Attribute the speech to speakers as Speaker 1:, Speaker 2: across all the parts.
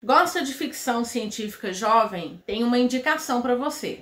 Speaker 1: Gosta de ficção científica jovem? Tem uma indicação para você.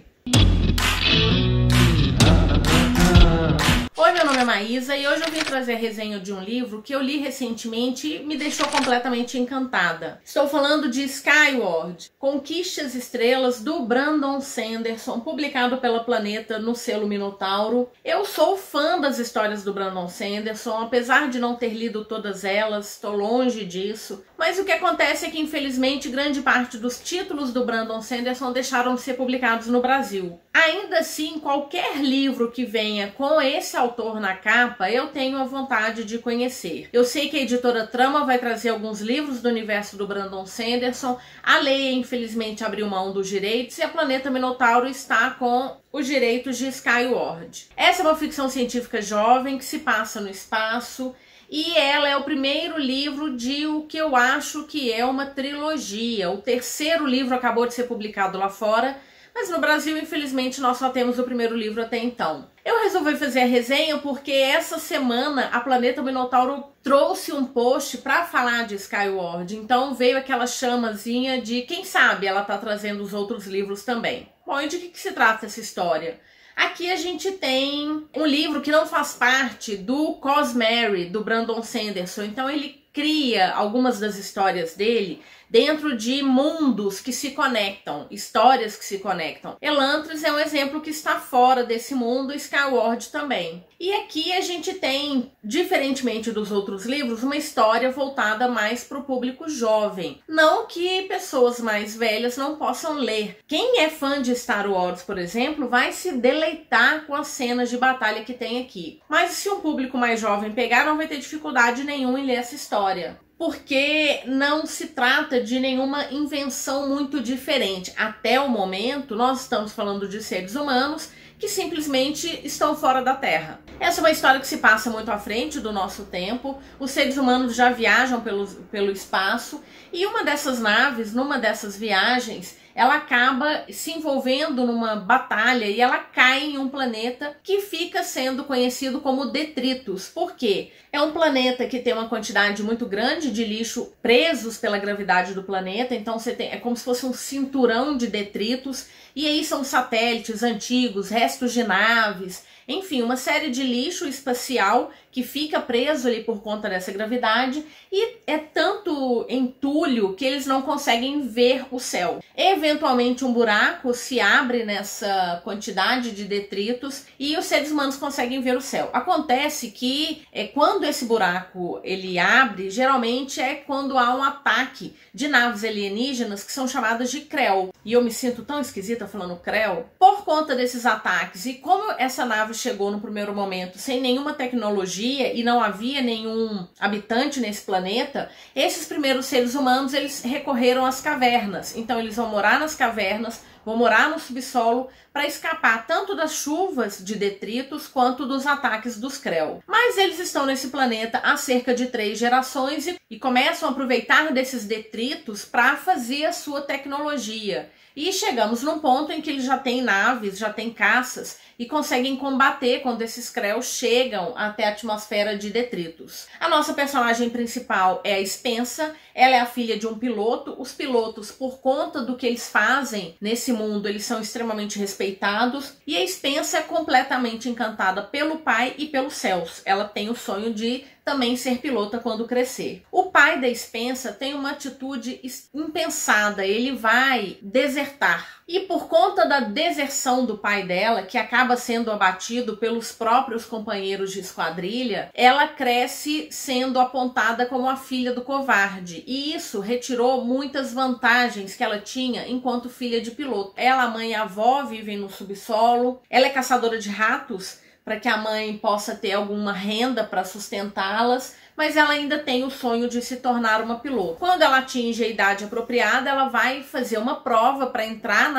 Speaker 1: Oi, meu nome é Maísa e hoje eu vim trazer a resenha de um livro que eu li recentemente e me deixou completamente encantada. Estou falando de Skyward, Conquiste as Estrelas, do Brandon Sanderson, publicado pela Planeta no selo Minotauro. Eu sou fã das histórias do Brandon Sanderson, apesar de não ter lido todas elas, estou longe disso. Mas o que acontece é que, infelizmente, grande parte dos títulos do Brandon Sanderson deixaram de ser publicados no Brasil. Ainda assim, qualquer livro que venha com esse autor na capa, eu tenho a vontade de conhecer. Eu sei que a editora Trama vai trazer alguns livros do universo do Brandon Sanderson. A Leia, infelizmente, abriu mão dos direitos e a Planeta Minotauro está com os direitos de Skyward. Essa é uma ficção científica jovem que se passa no espaço e ela é o primeiro livro de o que eu acho que é uma trilogia. O terceiro livro acabou de ser publicado lá fora, mas no Brasil, infelizmente, nós só temos o primeiro livro até então. Eu resolvi fazer a resenha porque essa semana a Planeta Minotauro trouxe um post para falar de Skyward. Então veio aquela chamazinha de, quem sabe, ela tá trazendo os outros livros também. Bom, e de que se trata essa história? Aqui a gente tem um livro que não faz parte do Cosmere, do Brandon Sanderson. Então ele cria algumas das histórias dele dentro de mundos que se conectam, histórias que se conectam. Elantris é um exemplo que está fora desse mundo, Skyward também. E aqui a gente tem, diferentemente dos outros livros, uma história voltada mais para o público jovem. Não que pessoas mais velhas não possam ler. Quem é fã de Star Wars, por exemplo, vai se deleitar com as cenas de batalha que tem aqui. Mas se um público mais jovem pegar, não vai ter dificuldade nenhuma em ler essa história, porque não se trata de nenhuma invenção muito diferente. Até o momento, nós estamos falando de seres humanos que simplesmente estão fora da Terra. Essa é uma história que se passa muito à frente do nosso tempo. Os seres humanos já viajam pelo espaço e uma dessas naves, numa dessas viagens, ela acaba se envolvendo numa batalha e ela cai em um planeta que fica sendo conhecido como Detritus. Por quê? É um planeta que tem uma quantidade muito grande de lixo presos pela gravidade do planeta, então é como se fosse um cinturão de detritos, e aí são satélites antigos, restos de naves, enfim, uma série de lixo espacial que fica preso ali por conta dessa gravidade, e é tanto entulho que eles não conseguem ver o céu. Eventualmente um buraco se abre nessa quantidade de detritos e os seres humanos conseguem ver o céu. Acontece que quando esse buraco ele abre, geralmente é quando há um ataque de naves alienígenas que são chamadas de Krell. E eu me sinto tão esquisita falando Krell. Por conta desses ataques, e como essa nave chegou no primeiro momento sem nenhuma tecnologia e não havia nenhum habitante nesse planeta, esses primeiros seres humanos eles recorreram às cavernas. Então eles vão morar nas cavernas, vão morar no subsolo para escapar tanto das chuvas de detritos quanto dos ataques dos Krell. Mas eles estão nesse planeta há cerca de 3 gerações e começam a aproveitar desses detritos para fazer a sua tecnologia. E chegamos num ponto em que eles já têm naves, já têm caças e conseguem combater quando esses Krell chegam até a atmosfera de detritos. A nossa personagem principal é a Spensa, ela é a filha de um piloto. Os pilotos, por conta do que eles fazem nesse mundo, eles são extremamente respeitados, e a Spensa é completamente encantada pelo pai e pelos céus. Ela tem o sonho de também ser pilota quando crescer. O pai da Spensa tem uma atitude impensada, ele vai desertar. E por conta da deserção do pai dela, que acaba sendo abatido pelos próprios companheiros de esquadrilha, ela cresce sendo apontada como a filha do covarde. E isso retirou muitas vantagens que ela tinha enquanto filha de piloto. Ela, a mãe e a avó vivem no subsolo, ela é caçadora de ratos, para que a mãe possa ter alguma renda para sustentá-las, mas ela ainda tem o sonho de se tornar uma piloto. Quando ela atinge a idade apropriada, ela vai fazer uma prova para entrar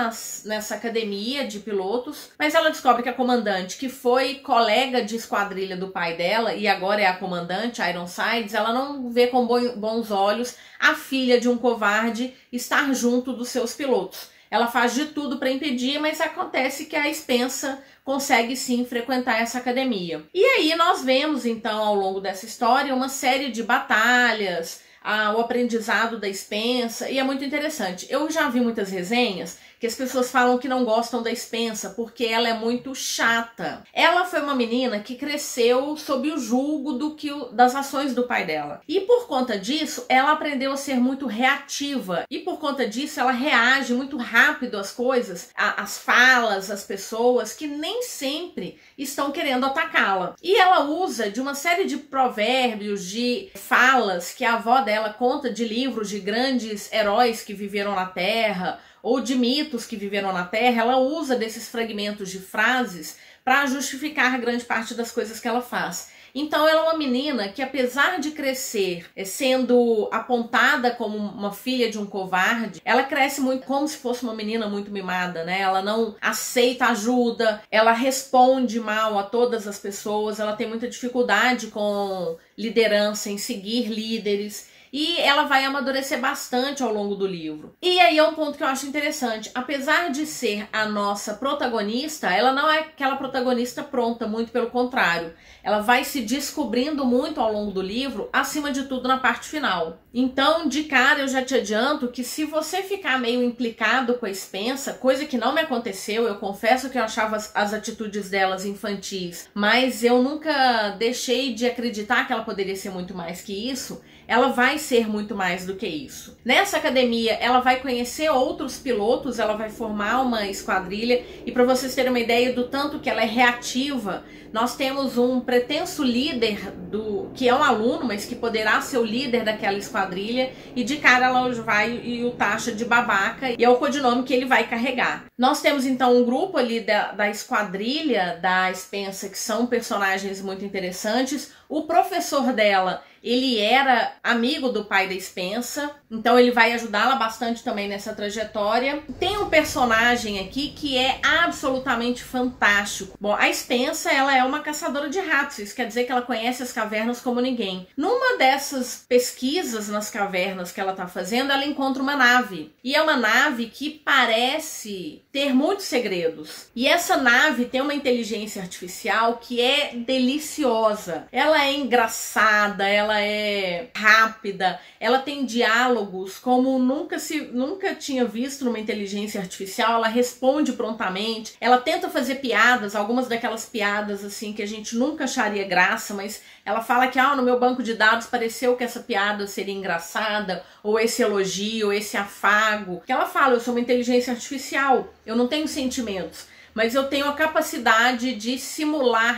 Speaker 1: nessa academia de pilotos, mas ela descobre que a comandante, que foi colega de esquadrilha do pai dela e agora é a comandante, Ironsides, ela não vê com bons olhos a filha de um covarde estar junto dos seus pilotos. Ela faz de tudo para impedir, mas acontece que a Spensa consegue sim frequentar essa academia. E aí nós vemos então ao longo dessa história uma série de batalhas, o aprendizado da Spencer, e é muito interessante. Eu já vi muitas resenhas que as pessoas falam que não gostam da Spencer porque ela é muito chata. Ela foi uma menina que cresceu sob o julgo das ações do pai dela. E por conta disso, ela aprendeu a ser muito reativa. E por conta disso, ela reage muito rápido às coisas, às falas, às pessoas que nem sempre estão querendo atacá-la. E ela usa de uma série de provérbios, de falas que a avó dela conta de livros de grandes heróis que viveram na Terra, ou de mitos que viveram na Terra. Ela usa desses fragmentos de frases para justificar grande parte das coisas que ela faz. Então ela é uma menina que, apesar de crescer sendo apontada como uma filha de um covarde, ela cresce muito como se fosse uma menina muito mimada, né? Ela não aceita ajuda, ela responde mal a todas as pessoas, ela tem muita dificuldade com liderança, em seguir líderes. E ela vai amadurecer bastante ao longo do livro. E aí é um ponto que eu acho interessante. Apesar de ser a nossa protagonista, ela não é aquela protagonista pronta, muito pelo contrário. Ela vai se descobrindo muito ao longo do livro, acima de tudo na parte final. Então, de cara, eu já te adianto que se você ficar meio implicado com a Spencer, coisa que não me aconteceu, eu confesso que eu achava as atitudes delas infantis, mas eu nunca deixei de acreditar que ela poderia ser muito mais que isso, ela vai ser muito mais do que isso. Nessa academia, ela vai conhecer outros pilotos, ela vai formar uma esquadrilha, e para vocês terem uma ideia do tanto que ela é reativa, nós temos um pretenso líder que é um aluno, mas que poderá ser o líder daquela esquadrilha, e de cara ela vai e o taxa de babaca, e é o codinome que ele vai carregar. Nós temos então um grupo ali da esquadrilha da Spencer, que são personagens muito interessantes. O professor dela, ele era amigo do pai da Spencer, então ele vai ajudá-la bastante também nessa trajetória. Tem um personagem aqui que é absolutamente fantástico. Bom, a Spencer, ela é uma caçadora de ratos, isso quer dizer que ela conhece as cavernas como ninguém. Numa dessas pesquisas nas cavernas que ela tá fazendo, ela encontra uma nave. E é uma nave que parece ter muitos segredos. E essa nave tem uma inteligência artificial que é deliciosa. Ela é engraçada, ela é rápida, ela tem diálogos como nunca tinha visto numa inteligência artificial. Ela responde prontamente, ela tenta fazer piadas, algumas daquelas piadas assim que a gente nunca acharia graça, mas ela fala que no meu banco de dados pareceu que essa piada seria engraçada, ou esse elogio, ou esse afago. Que ela fala, eu sou uma inteligência artificial, eu não tenho sentimentos, mas eu tenho a capacidade de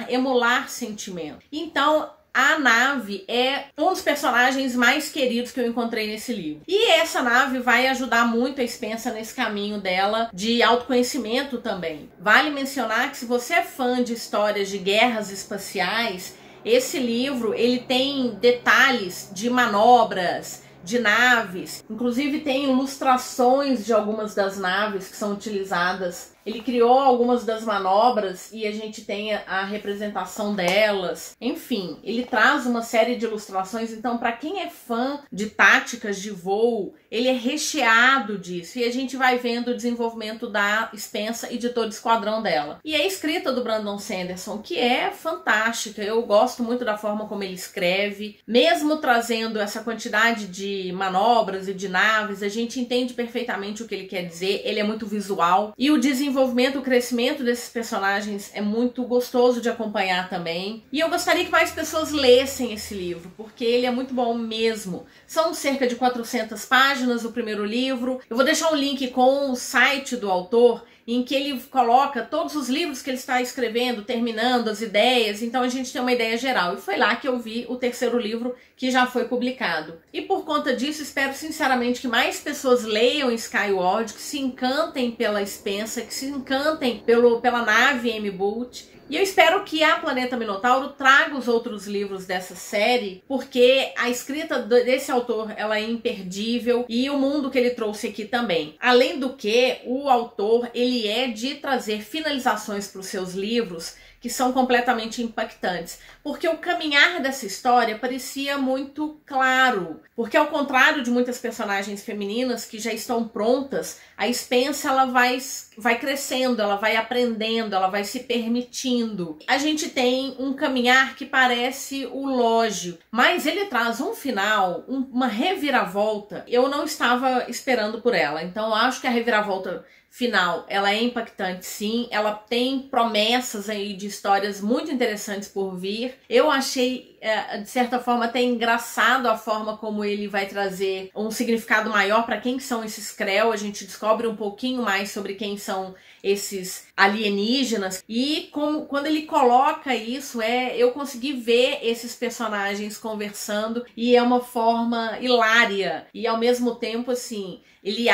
Speaker 1: emular sentimento. Então, a nave é um dos personagens mais queridos que eu encontrei nesse livro. E essa nave vai ajudar muito a Spencer nesse caminho dela de autoconhecimento também. Vale mencionar que se você é fã de histórias de guerras espaciais, esse livro ele tem detalhes de manobras, de naves, inclusive tem ilustrações de algumas das naves que são utilizadas. Ele criou algumas das manobras e a gente tem a representação delas. Enfim, ele traz uma série de ilustrações. Então, para quem é fã de táticas de voo, ele é recheado disso. E a gente vai vendo o desenvolvimento da Spencer e de todo o esquadrão dela. E a escrita do Brandon Sanderson, que é fantástica. Eu gosto muito da forma como ele escreve. Mesmo trazendo essa quantidade de manobras e de naves, a gente entende perfeitamente o que ele quer dizer. Ele é muito visual. E o desenvolvimento, o crescimento desses personagens é muito gostoso de acompanhar também. E eu gostaria que mais pessoas lessem esse livro, porque ele é muito bom mesmo. São cerca de 400 páginas o primeiro livro. Eu vou deixar um link com o site do autor, em que ele coloca todos os livros que ele está escrevendo, terminando as ideias, então a gente tem uma ideia geral. E foi lá que eu vi o terceiro livro, que já foi publicado. E por conta disso, espero sinceramente que mais pessoas leiam Skyward, que se encantem pela Spencer, que se encantem pela nave M-Boot. E eu espero que a Planeta Minotauro traga os outros livros dessa série, porque a escrita desse autor ela é imperdível, e o mundo que ele trouxe aqui também. Além do que, o autor ele é de trazer finalizações para os seus livros que são completamente impactantes, porque o caminhar dessa história parecia muito claro, porque ao contrário de muitas personagens femininas que já estão prontas, a Spencer ela vai crescendo, ela vai aprendendo, ela vai se permitindo. A gente tem um caminhar que parece o lógico, mas ele traz um final, uma reviravolta. Eu não estava esperando por ela, então eu acho que a reviravolta final, ela é impactante sim, ela tem promessas aí de histórias muito interessantes por vir. Eu achei, de certa forma, até engraçado a forma como ele vai trazer um significado maior para quem são esses Krell. A gente descobre um pouquinho mais sobre quem são esses alienígenas e quando ele coloca isso, eu consegui ver esses personagens conversando e é uma forma hilária e ao mesmo tempo assim, ele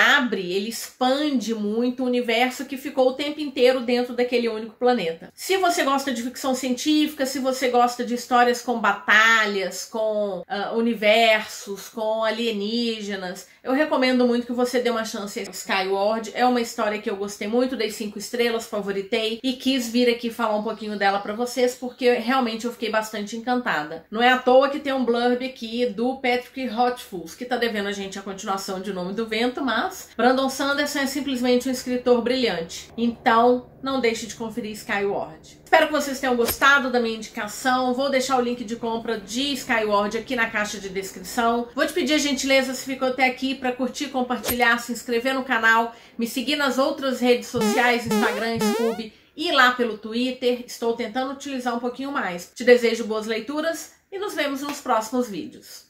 Speaker 1: expande muito o universo que ficou o tempo inteiro dentro daquele único planeta. Se você gosta de ficção científica, se você gosta de histórias com batalhas, com universos, com alienígenas, eu recomendo muito que você dê uma chance a Skyward. É uma história que eu gostei muito, dei 5 estrelas, favoritei e quis vir aqui falar um pouquinho dela pra vocês, porque realmente eu fiquei bastante encantada. Não é à toa que tem um blurb aqui do Patrick Rothfuss, que tá devendo a gente a continuação de O Nome do Vento, mas Brandon Sanderson é simplesmente um escritor brilhante. Então, não deixe de conferir Skyward. Espero que vocês tenham gostado da minha indicação. Vou deixar o link de compra de Skyward aqui na caixa de descrição. Vou te pedir a gentileza, se ficou até aqui, para curtir, compartilhar, se inscrever no canal, me seguir nas outras redes sociais, Instagram, YouTube e lá pelo Twitter. Estou tentando utilizar um pouquinho mais. Te desejo boas leituras e nos vemos nos próximos vídeos.